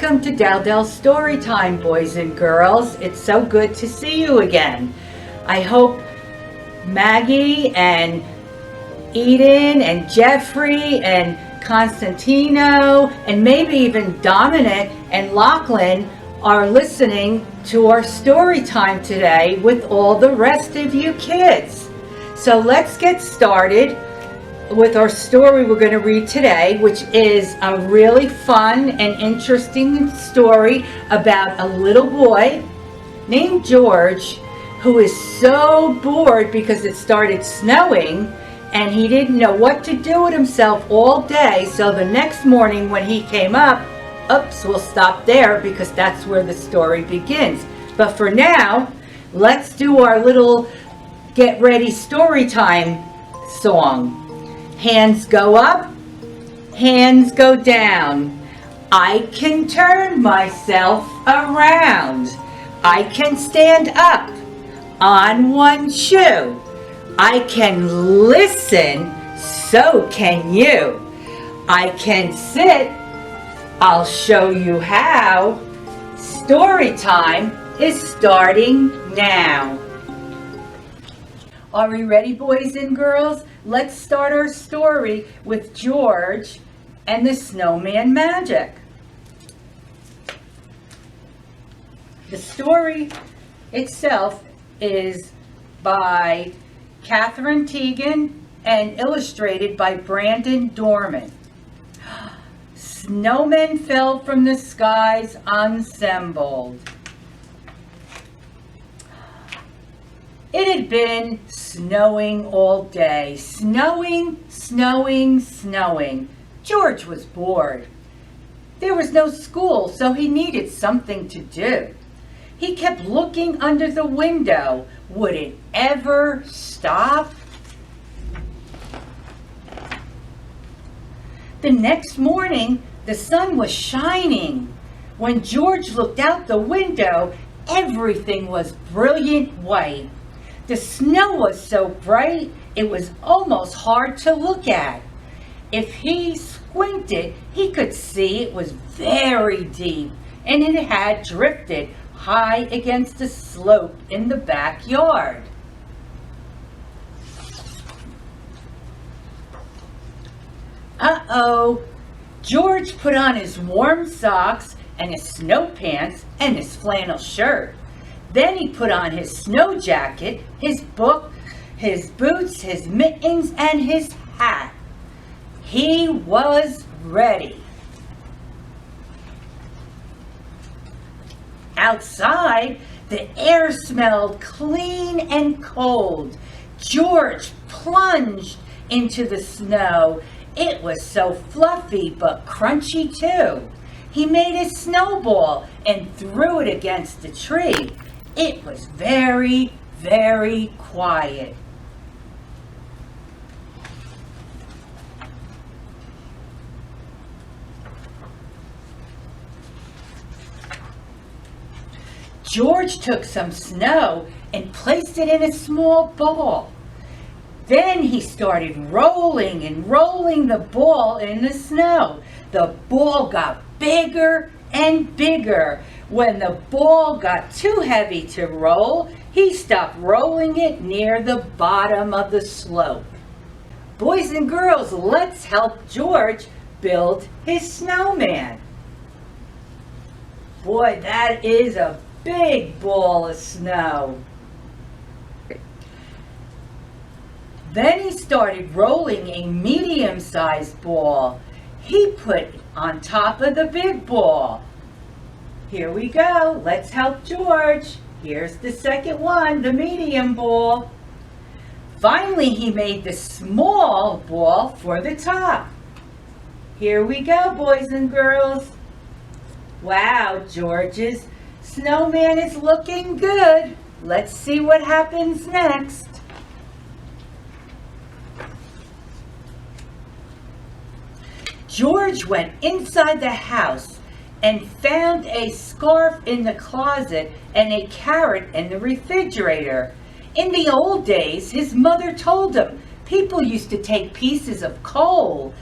Welcome to Dell's Storytime, boys and girls. It's so good to see you again. I hope Maggie and Eden and Jeffrey and Constantino and maybe even Dominic and Lachlan are listening to our story time today with all the rest of you kids. So let's get started with our story we're going to read today, which is a really fun and interesting story about a little boy named George who is so bored because it started snowing and he didn't know what to do with himself all day. So the next morning when he came up, we'll stop there because that's where the story begins. But for now, let's do our little get ready story time song. Hands go up, hands go down. I can turn myself around. I can stand up on one shoe. I can listen, so can you. I can sit, I'll show you how. Story time is starting now. Are we ready, boys and girls? Let's start our story with George and the Snowman Magic. The story itself is by Catherine Teagan and illustrated by Brandon Dorman. Snowmen fell from the skies ensembled. It had been snowing all day. Snowing, snowing, snowing. George was bored. There was no school, so he needed something to do. He kept looking under the window. Would it ever stop? The next morning, the sun was shining. When George looked out the window, everything was brilliant white. The snow was so bright, it was almost hard to look at. If he squinted, he could see it was very deep, and it had drifted high against a slope in the backyard. Uh-oh! George put on his warm socks and his snow pants and his flannel shirt. Then he put on his snow jacket, his book, his boots, his mittens, and his hat. He was ready. Outside, the air smelled clean and cold. George plunged into the snow. It was so fluffy but crunchy too. He made a snowball and threw it against the tree. It was very, very quiet. George took some snow and placed it in a small ball. Then he started rolling and rolling the ball in the snow. The ball got bigger and bigger. When the ball got too heavy to roll, he stopped rolling it near the bottom of the slope. Boys and girls, let's help George build his snowman. Boy, that is a big ball of snow. Then he started rolling a medium-sized ball. He put it on top of the big ball. Here we go. Let's help George. Here's the second one, the medium ball. Finally, he made the small ball for the top. Here we go, boys and girls. Wow, George's snowman is looking good. Let's see what happens next. George went inside the house and found a scarf in the closet and a carrot in the refrigerator. In the old days, his mother told him people used to take pieces of coal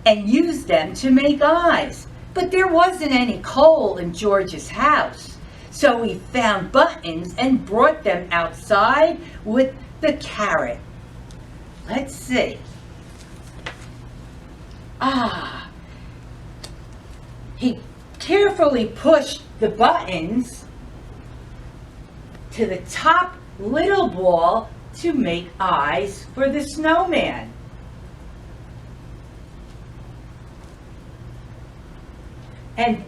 and use them to make eyes. But there wasn't any coal in George's house, so he found buttons and brought them outside with the carrot. Let's see. He carefully pushed the buttons to the top little ball to make eyes for the snowman. And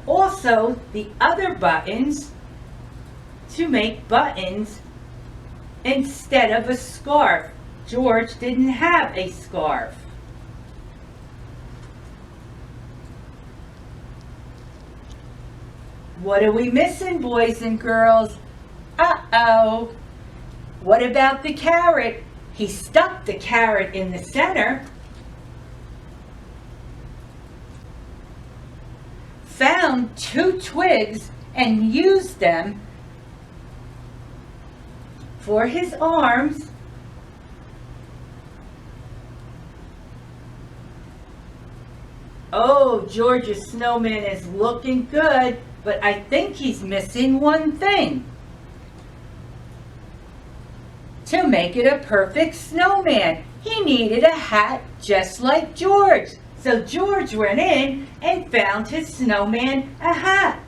also the other buttons to make buttons instead of a scarf. George didn't have a scarf. What are we missing, boys and girls? Uh-oh. What about the carrot? He stuck the carrot in the center, found 2 twigs and used them for his arms. Oh, George's snowman is looking good, but I think he's missing one thing. To make it a perfect snowman, he needed a hat just like George. So George went in and found his snowman a hat.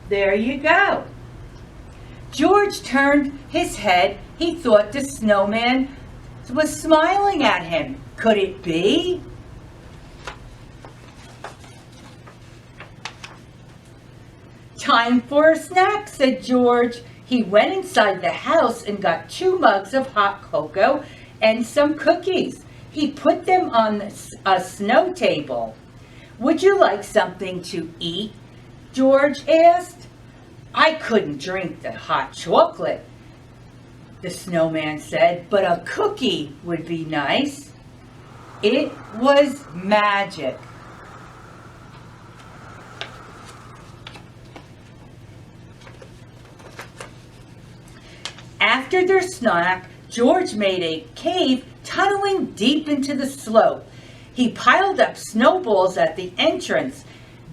There you go. George turned his head. He thought the snowman was smiling at him. Could it be? Time for a snack, said George. He went inside the house and got 2 mugs of hot cocoa and some cookies. He put them on a snow table. Would you like something to eat? George asked. I couldn't drink the hot chocolate, the snowman said, but a cookie would be nice. It was magic. After their snack, George made a cave tunneling deep into the slope. He piled up snowballs at the entrance.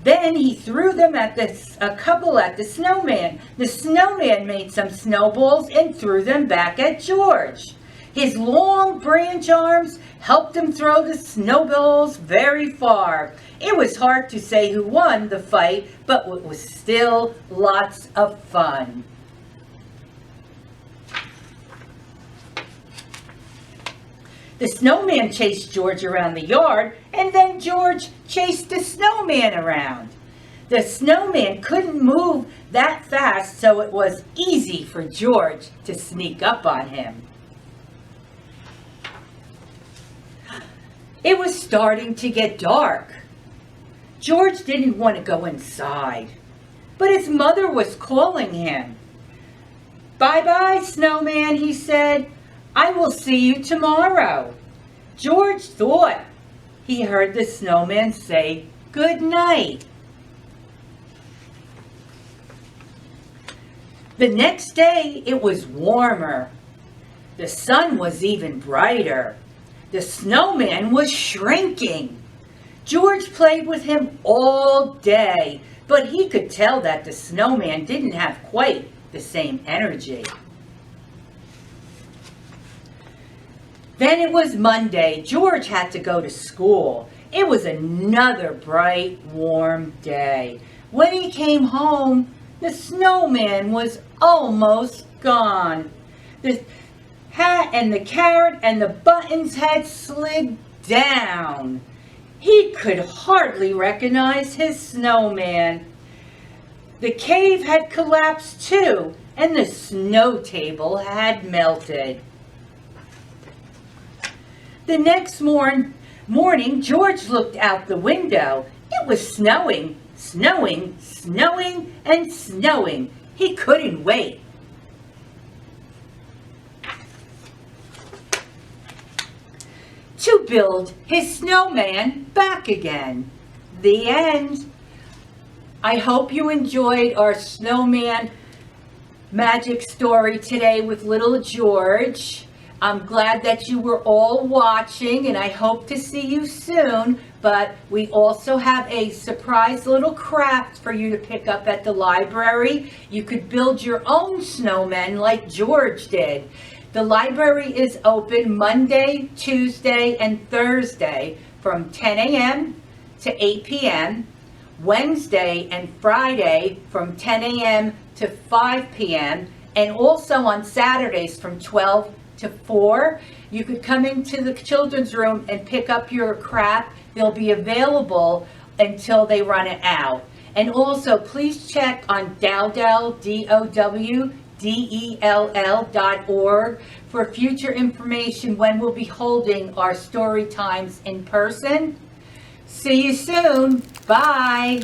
Then he threw them at a couple at the snowman. The snowman made some snowballs and threw them back at George. His long branch arms helped him throw the snowballs very far. It was hard to say who won the fight, but it was still lots of fun. The snowman chased George around the yard, and then George chased the snowman around. The snowman couldn't move that fast, so it was easy for George to sneak up on him. It was starting to get dark. George didn't want to go inside, but his mother was calling him. "Bye-bye, snowman," he said. "I will see you tomorrow." George thought he heard the snowman say good night. The next day it was warmer. The sun was even brighter. The snowman was shrinking. George played with him all day, but he could tell that the snowman didn't have quite the same energy. Then it was Monday. George had to go to school. It was another bright, warm day. When he came home, the snowman was almost gone. The hat and the carrot and the buttons had slid down. He could hardly recognize his snowman. The cave had collapsed too, and the snow table had melted. The next morning, George looked out the window. It was snowing, snowing, snowing, and snowing. He couldn't wait. To build his snowman back again. The end. I hope you enjoyed our Snowman Magic story today with little George. I'm glad that you were all watching, and I hope to see you soon. but we also have a surprise little craft for you to pick up at the library. You could build your own snowmen like George did. The library is open Monday, Tuesday, and Thursday from 10 a.m. to 8 p.m., Wednesday and Friday from 10 a.m. to 5 p.m., and also on Saturdays from 12 to 4. You could come into the children's room and pick up your craft. They'll be available until they run it out. And also, please check on Dowdell, DOWDELL.org for future information when we'll be holding our story times in person. See you soon. Bye.